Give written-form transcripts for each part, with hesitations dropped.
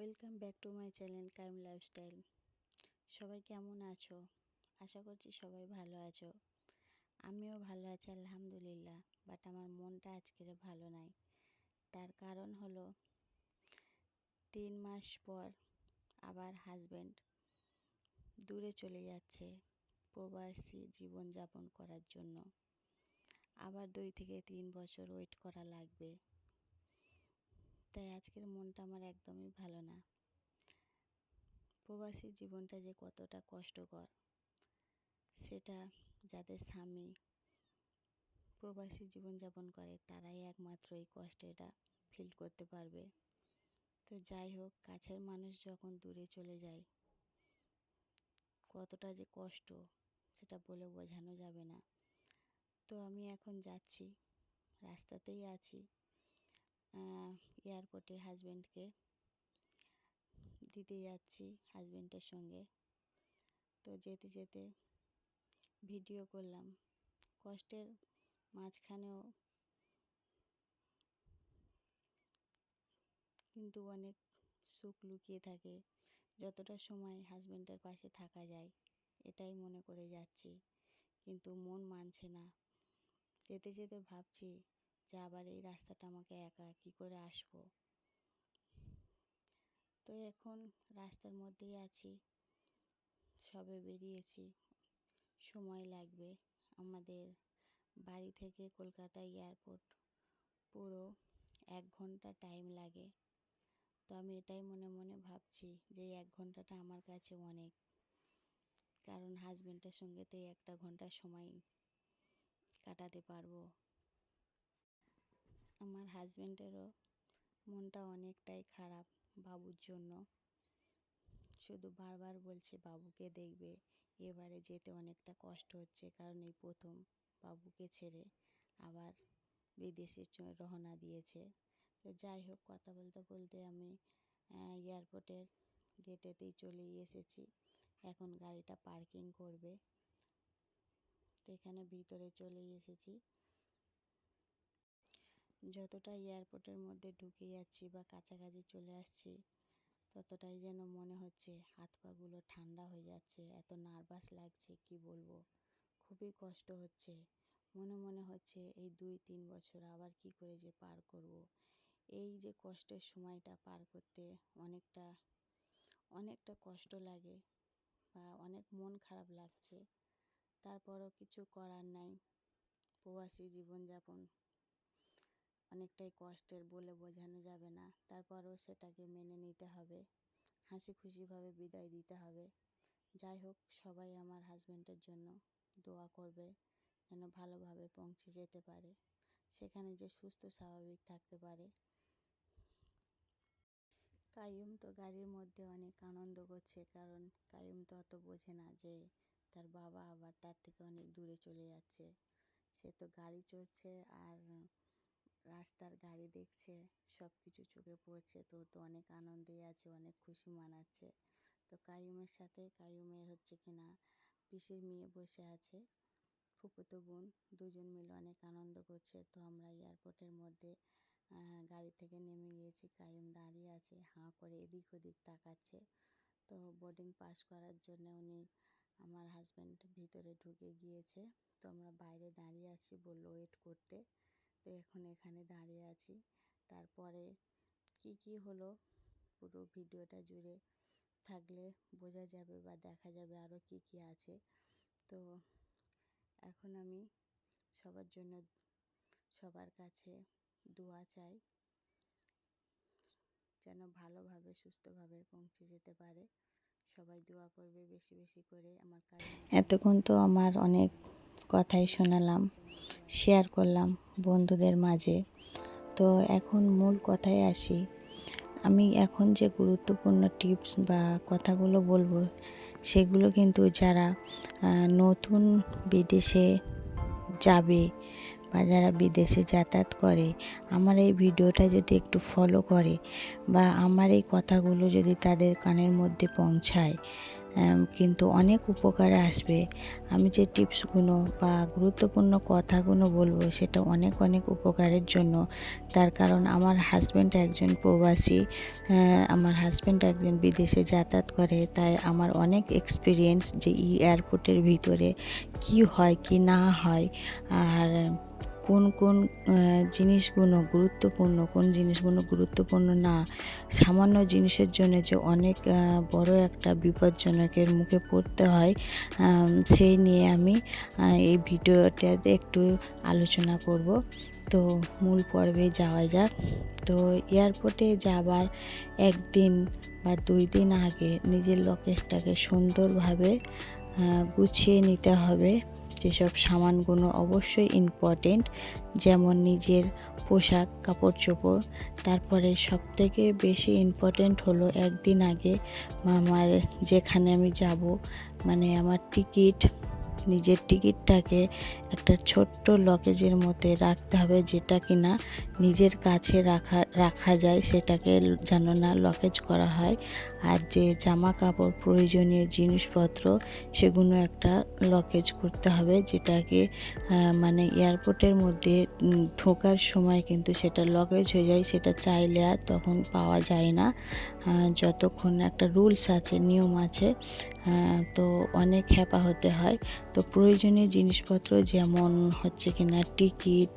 Welcome back to my channel Qayyim lifestyle. সবাই কেমন আছো? আশা করছি সবাই ভালো আছো। আমিও ভালো আছি আলহামদুলিল্লাহ। বাট আমার মনটা আজকের ভালো নাই। তার কারণ হলো 3 মাস পর আবার হাজব্যান্ড দূরে চলে যাচ্ছে প্রবাসী জীবনযাপন করার জন্য। আবার 2 থেকে 3 বছর ওয়েট করা লাগবে। তাই আজকের মনটা আমার একদমই ভালো না। প্রবাসী জীবনটা যে কতটা কষ্টকর সেটা যাদের স্বামী প্রবাসী জীবনযাপন করে তারাই একমাত্র এই কষ্টটা ফিল করতে পারবে। তো যাই হোক, কাছের মানুষ যখন দূরে চলে যায় কতটা যে কষ্ট সেটা বলে বোঝানো যাবে না। তো আমি এখন যাচ্ছি, রাস্তাতেই আছি, এয়ারপোর্টে হাজব্যান্ডকে দিতে যাচ্ছি হাজব্যান্ডের সঙ্গে। তো যেতে যেতে ভিডিও করলাম। কষ্টের মাঝখানেও কিন্তু অনেক সুখ লুকিয়ে থাকে। যতটা সময় হাজব্যান্ডের পাশে থাকা যায় এটাই মনে করে যাচ্ছি, কিন্তু মন মানছে না। যেতে যেতে ভাবছি যে আবার এই রাস্তাটা আমাকে একা কী করে আসবো। তো এখন রাস্তার মধ্যেই আছি, সবে বেরিয়েছি, সময় লাগবে। আমাদের বাড়ি থেকে কলকাতা এয়ারপোর্ট পুরো 1 ঘন্টা টাইম লাগে। তো আমি এটাই মনে মনে ভাবছি যে 1 ঘন্টাটা আমার কাছে অনেক, কারণ হাজব্যান্ডের সঙ্গে তো 1 ঘন্টা সময় কাটাতে পারবো। আমার হাজব্যান্ডেরও মনটা অনেকটাই খারাপ বাবুর জন্য। শুধু বারবার বলছে বাবুকে দেখবে। এবারে যেতে অনেকটা কষ্ট হচ্ছে, কারণ এই প্রথম বাবুকে ছেড়ে আবার বিদেশে রওনা দিয়েছে। তো যাই হোক, কথা বলতে বলতে আমি এয়ারপোর্টের গেটেতেই চলে এসেছি। এখন গাড়িটা পার্কিং করবে। তো এখানে ভিতরে চলে এসেছি। যতটা এয়ারপোর্টের মধ্যে ঢুকে যাচ্ছি বা কাছাকাছি চলে আসছি ততটাই যেন মনে হচ্ছে হাত পাগুলো ঠান্ডা হয়ে যাচ্ছে। এত নার্ভাস লাগছে কি বলবো, খুবই কষ্ট হচ্ছে। মনে মনে হচ্ছে এই 2-3 বছর আবার কি করে যে পার করব। এই যে কষ্টের সময়টা পার করতে অনেকটা কষ্ট লাগে বা অনেক মন খারাপ লাগছে। তারপরও কিছু করার নাই। প্রবাসী জীবনযাপন অনেকটাই কষ্টের, বলে বোঝানো যাবে না। তারপরও সেটাকে মেনে নিতে হবে, হাসি খুশিভাবে বিদায় দিতে হবে। যাই হোক, সবাই আমার হাজব্যান্ডের জন্য দোয়া করবে যেন ভালোভাবে পৌঁছে যেতে পারে, সেখানে যে সুস্থ স্বাভাবিক থাকতে পারে। কাইয়ুম তো গাড়ির মধ্যে অনেক আনন্দ করছে, কারণ কাইয়ুম তো অত বোঝে না যে তার বাবা আবার তার থেকে অনেক দূরে চলে যাচ্ছে। সে তো গাড়ি চড়ছে আর রাস্তার গাড়ি দেখছে, সব কিছু চোখে পড়ছে। তো অনেক আনন্দে আছে, অনেক খুশি মানাচ্ছে। তো কাইয়ুমের সাথে কাইয়ুমের হচ্ছে কিনা পিসির মেয়ে বসে আছে, ফুফুতো বোন, দুজন মিলে অনেক আনন্দ করছে। তো আমরা এয়ারপোর্টের মধ্যে গাড়ি থেকে নেমে গিয়েছি। কাইয়ুম দাঁড়িয়ে আছে, হাঁ করে এদিক ওদিক তাকাচ্ছে। তো বোর্ডিং পাস করার জন্য আমার হাজব্যান্ড ভিতরে ঢুকে গিয়েছে। তো আমরা বাইরে দাঁড়িয়ে আছি, বললো ওয়েট করতে। তো এখন এখানে দাঁড়িয়ে আছি। তারপরে কি হলো পুরো ভিডিওটা জুড়ে থাকলে বোঝা যাবে বা দেখা যাবে আরও কি আছে। তো এখন আমি সবার জন্য সবার কাছে দোয়া চাই যেন ভালোভাবে সুস্থভাবে পৌঁছে যেতে পারে। সবাই দোয়া করবে বেশি বেশি করে আমার কাজ। এতক্ষণ তো আমার অনেক কথাই শোনালাম, শেয়ার করলাম বন্ধুদের মাঝে। তো এখন মূল কথায় আসি। আমি এখন যে গুরুত্বপূর্ণ টিপস বা কথাগুলো বলবো সেগুলো কিন্তু যারা নতুন বিদেশে যাবে বা যারা বিদেশে যাতায়াত করে, আমার এই ভিডিওটা যদি একটু ফলো করে বা আমার এই কথাগুলো যদি তাদের কানের মধ্যে পৌঁছায়, কিন্তু অনেক উপকারে আসবে। আমি যে টিপসগুলো বা গুরুত্বপূর্ণ কথাগুলো বলবো সেটা অনেক অনেক উপকারের জন্য। তার কারণ আমার হাজব্যান্ড একজন প্রবাসী, আমার হাজব্যান্ড একজন বিদেশে যাতায়াত করে, তাই আমার অনেক এক্সপিরিয়েন্স যে এয়ারপোর্টের ভিতরে কি হয় কি না হয়, আর কোন কোন জিনিসগুলো গুরুত্বপূর্ণ, কোন জিনিসগুলো গুরুত্বপূর্ণ না। সামান্য জিনিসের জন্য যে অনেক বড় একটা বিপজ্জনকের মুখে পড়তে হয়, সেই নিয়ে আমি এই ভিডিওটাতে একটু আলোচনা করব। তো মূল পর্বে যাওয়া যাক। তো এয়ারপোর্টে যাবার একদিন বা 2 দিন আগে নিজের লগেজটাকে সুন্দরভাবে গুছিয়ে নিতে হবে। যেসব সামানগুলো অবশ্যই ইম্পর্টেন্ট, যেমন নিজের পোশাক কাপড় চোপড়। তারপরে সবথেকে বেশি ইম্পর্টেন্ট হলো একদিন আগে আমার যেখানে আমি যাব, মানে আমার টিকিট, নিজের টিকিটটাকে একটা ছোট্ট লগেজের মধ্যে রাখতে হবে, যেটা কিনা নিজের কাছে রাখা যায়, সেটাকে যেন না লগেজ করা হয়। আর যে জামা কাপড় প্রয়োজনীয় জিনিসপত্র সেগুলো একটা লগেজ করতে হবে, যেটাকে মানে এয়ারপোর্টের মধ্যে ঢোকার সময় কিন্তু সেটা লগেজ হয়ে যায়, সেটা চাইলে আর তখন পাওয়া যায় না। যতক্ষণ একটা রুলস আছে, নিয়ম আছে, তো অনেক হ্যাপা হতে হয়। তো প্রয়োজনীয় জিনিসপত্র যেমন হচ্ছে কিনা টিকিট,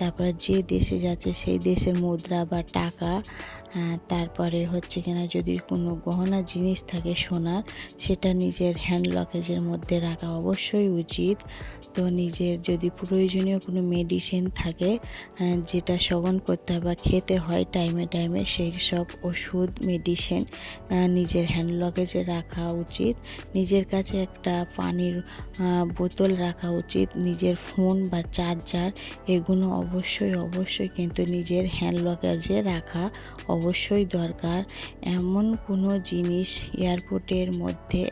তারপরে যে দেশে যাচ্ছে সেই দেশের মুদ্রা বা টাকা, তারপরে হচ্ছে কিনা যদি কোনো গহনা জিনিস থাকে সোনার, সেটা নিজের হ্যান্ড লগেজের মধ্যে রাখা অবশ্যই উচিত। তো নিজের যদি প্রয়োজনীয় কোনো মেডিসিন থাকে যেটা সেবন করতে হয় বা খেতে হয় টাইমে টাইমে, সেই সব ওষুধ মেডিসিন নিজের হ্যান্ড লগেজে রাখা উচিত। নিজের কাছে একটা পানির বোতল রাখা উচিত। নিজের ফোন বা চার্জার এগুলো অবশ্যই অবশ্যই কিন্তু নিজের হ্যান্ড লগেজে রাখা অবশ্যই দরকার। এমন কোনো জিনিস এয়ারপোর্টের মধ্যে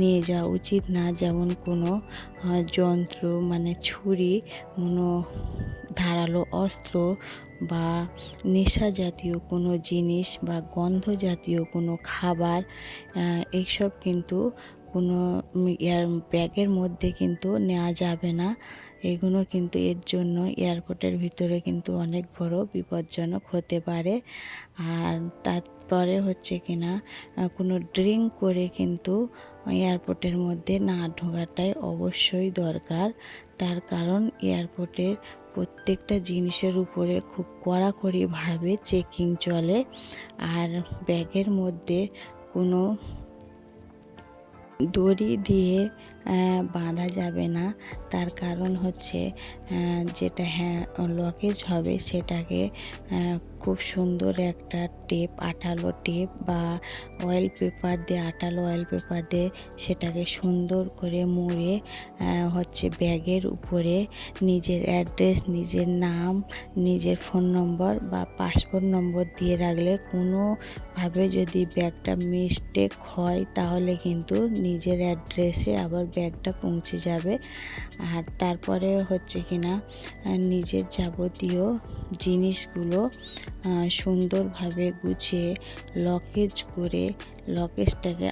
নিয়ে যাওয়া উচিত না, যেমন কোনো যন্ত্র মানে ছুরি, কোনো ধারালো অস্ত্র বা নেশা জাতীয় কোনো জিনিস বা গন্ধ জাতীয় কোনো খাবার, এইসব কিন্তু কোনো ব্যাগের মধ্যে কিন্তু নেওয়া যাবে না। এগুলো কিন্তু এর জন্য এয়ারপোর্টের ভিতরে কিন্তু অনেক বড় বিপজ্জনক হতে পারে। আর তারপরে হচ্ছে কিনা কোনো ড্রিঙ্ক করে কিন্তু এয়ারপোর্টের মধ্যে না ঢোকাটাই অবশ্যই দরকার। তার কারণ এয়ারপোর্টের প্রত্যেকটা জিনিসের উপরে খুব কড়াকড়িভাবে চেকিং চলে। আর ব্যাগের মধ্যে কোনো দড়ি দিয়ে বাঁধা যাবে না। তার কারণ হচ্ছে যেটা লগেজ হবে সেটাকে খুব সুন্দর একটা টেপ, আঠালো টেপ বা অয়েল পেপার দিয়ে, আঠালো অয়েল পেপার দিয়ে সেটাকে সুন্দর করে মুড়ে হচ্ছে ব্যাগের উপরে নিজের অ্যাড্রেস, নিজের নাম, নিজের ফোন নম্বর বা পাসপোর্ট নম্বর দিয়ে রাখলে কোনোভাবে যদি ব্যাগটা মিস্টেক হয় তাহলে কিন্তু নিজের অ্যাড্রেসে আবার ব্যাগটা পৌঁছে যাবে। আর তারপরে হচ্ছে কিনা নিজের যাবতীয় জিনিসগুলো সুন্দরভাবে গুছিয়ে লগেজ করে লগেজটাকে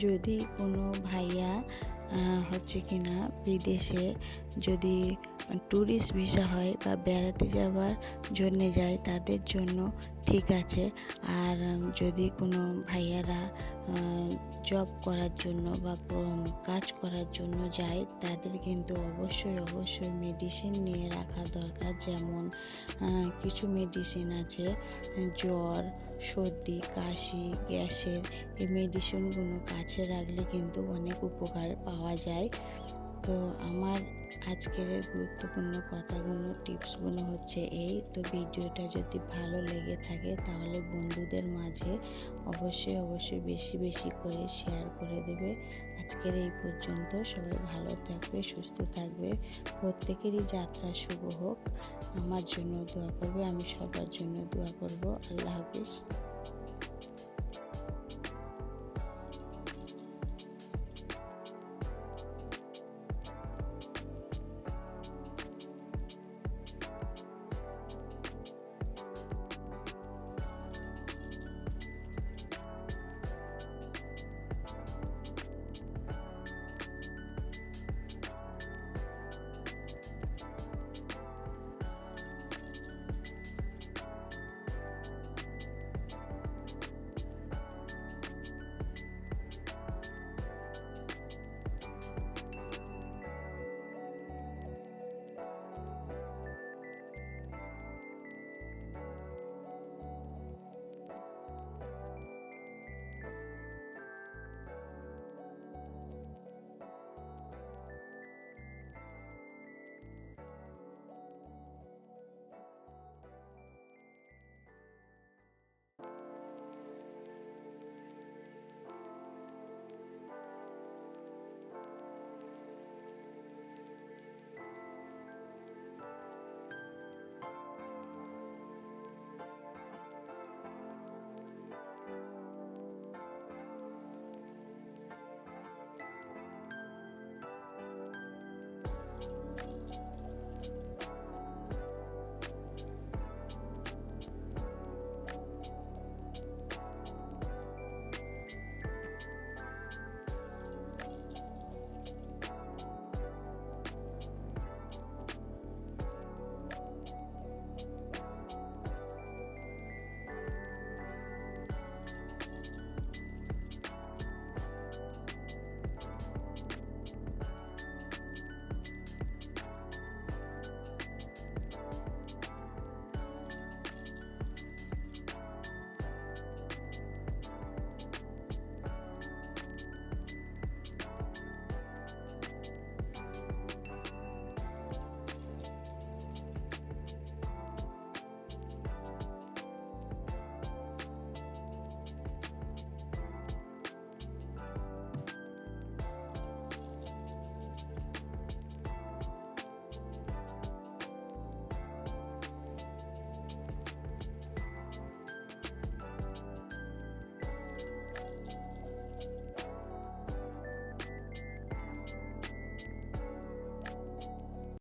যদি কোনো ভাইয়া হচ্ছে কিনা বিদেশে যদি ট্যুরিস্ট ভিসা হয় বা বেড়াতে যাওয়ার জন্যে যায় তাদের জন্য ঠিক আছে। আর যদি কোনো ভাইয়ারা জব করার জন্য বা কাজ করার জন্য যায়, তাদের কিন্তু অবশ্যই অবশ্যই মেডিসিন নিয়ে রাখা দরকার। যেমন কিছু মেডিসিন আছে জ্বর, সর্দি, কাশি, গ্যাসের, এই মেডিসিনগুলো কাছে রাখলে কিন্তু অনেক উপকার পাওয়া যায়। তো আমার আজকের গুরুত্বপূর্ণ কথাগুলো, টিপসগুলো হচ্ছে এই। তো ভিডিওটা যদি ভালো লেগে থাকে তাহলে বন্ধুদের মাঝে অবশ্যই অবশ্যই বেশি বেশি করে শেয়ার করে দেবে। আজকের এই পর্যন্ত। সবাই ভালো থাকবে, সুস্থ থাকবে, প্রত্যেকেরই যাত্রা শুভ হোক। আমার জন্য দোয়া করবে, আমি সবার জন্য দোয়া করব। আল্লাহ হাফিজ।